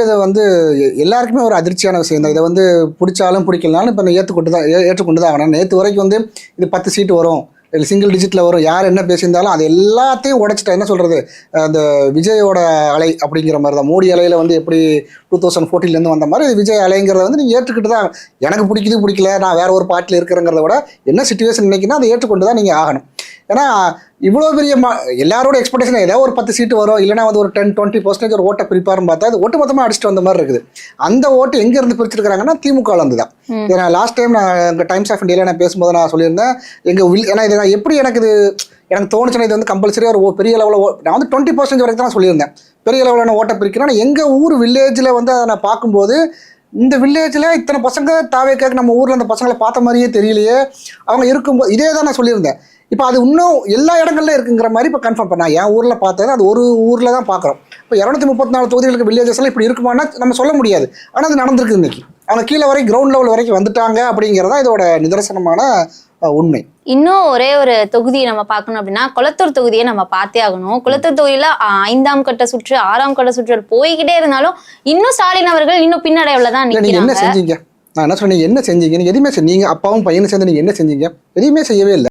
இதை வந்து எல்லாருக்குமே ஒரு அதிர்ச்சியான விஷயம் தான். இதை வந்து பிடிச்சாலும் பிடிக்கலனாலும் இப்போ ஏற்றுக்கொண்டு தான் ஆகணும். நேற்று வரைக்கும் வந்து இது 10 சீட்டு வரும், இல்லை சிங்கிள் டிஜிட்டில் வரும், யார் என்ன பேசியிருந்தாலும் அது எல்லாத்தையும் உடைச்சிட்டா என்ன சொல்கிறது, அந்த விஜயோட அலை அப்படிங்கிற மாதிரி தான். மோடி அலையில் வந்து எப்படி 2014 வந்த மாதிரி விஜய் அலைங்கிறத வந்து நீங்கள் ஏற்றுக்கிட்டு தான். எனக்கு பிடிக்கல, நான் வேற ஒரு பார்ட்டியில் இருக்கிறேங்கிறத விட என்ன சிச்சுவேஷன் நினைக்கினா அதை ஏற்றுக்கொண்டு தான் நீங்கள் ஆகணும். ஏன்னா இவ்வளோ பெரிய எல்லாரோட எக்ஸ்பெக்டேஷன் ஏதாவது ஒரு 10 சீட்டு வரும், இல்லைனா வந்து ஒரு 10-20% ஒரு ஓட்டை பிரிப்பாருன்னு பார்த்தா அது ஒட்டு மொத்தமாக அடிச்சுட்டு வந்த மாதிரி இருக்குது. அந்த ஓட்டு எங்கேருந்து பிரிச்சிருக்கிறாங்கன்னா திமுகவில் இருந்து தான். இதை நான் லாஸ்ட் டைம் நான் எங்கள் டைம்ஸ் ஆஃப் இந்தியாவில் நான் பேசும்போது நான் சொல்லியிருந்தேன், ஏன்னா இதை நான் எப்படி எனக்கு தோணுச்சுன்னா இது வந்து கம்பல்சரியாக ஒரு பெரிய லெவலில் நான் வந்து 20% வரைக்கும் தான் சொல்லியிருந்தேன். பெரிய லெவலில் ஓட்டை பிரிக்கிறேன். எங்கள் ஊர் வில்லேஜில் வந்து அதை நான் பார்க்கும்போது இந்த வில்லேஜில் இத்தனை பசங்க தாவேக்காக நம்ம ஊரில் அந்த பசங்களை பார்த்த மாதிரியே தெரியலையே, அவங்க இருக்கும்போது இதே தான் நான் சொல்லியிருந்தேன். இப்போ அது இன்னும் எல்லா இடங்கள்ல இருக்குங்கிற மாதிரி இப்போ கன்ஃபார்ம் பண்ணா. என் ஊரில் பார்த்தது அது ஒரு ஊரில் தான் பார்க்குறோம். இப்போ 234 தொகுதிகளுக்கு வில்லேஜஸ் எல்லாம் இப்படி இருக்குமானா நம்ம சொல்ல முடியாது. ஆனால் அது நடந்திருக்கு. இன்னைக்கு அவங்க கீழே வரைக்கும் கிரவுண்ட் லெவல் வரைக்கும் வந்துட்டாங்க அப்படிங்கிறதா இதோட நிதர்சனமான உண்மை. இன்னும் ஒரே ஒரு தொகுதியை நம்ம பார்க்கணும் அப்படின்னா கொளத்தூர் தொகுதியை நம்ம பார்த்தே ஆகணும். கொளத்தூர் தொகுதியில 5ஆம் கட்ட சுற்று 6ஆம் கட்ட சுற்று போய்கிட்டே இருந்தாலும் இன்னும் ஸ்டாலின் அவர்கள் இன்னும் பின்னடைவுல தான் நிற்கிறாங்க. என்ன செஞ்சீங்க? நான் என்ன சொன்னீங்க, என்ன செஞ்சீங்க? நீங்க எதுவுமே நீங்க அப்பாவும் பையனும் சேர்ந்து நீங்க என்ன செஞ்சீங்க? எதுவுமே செய்யவே இல்லை.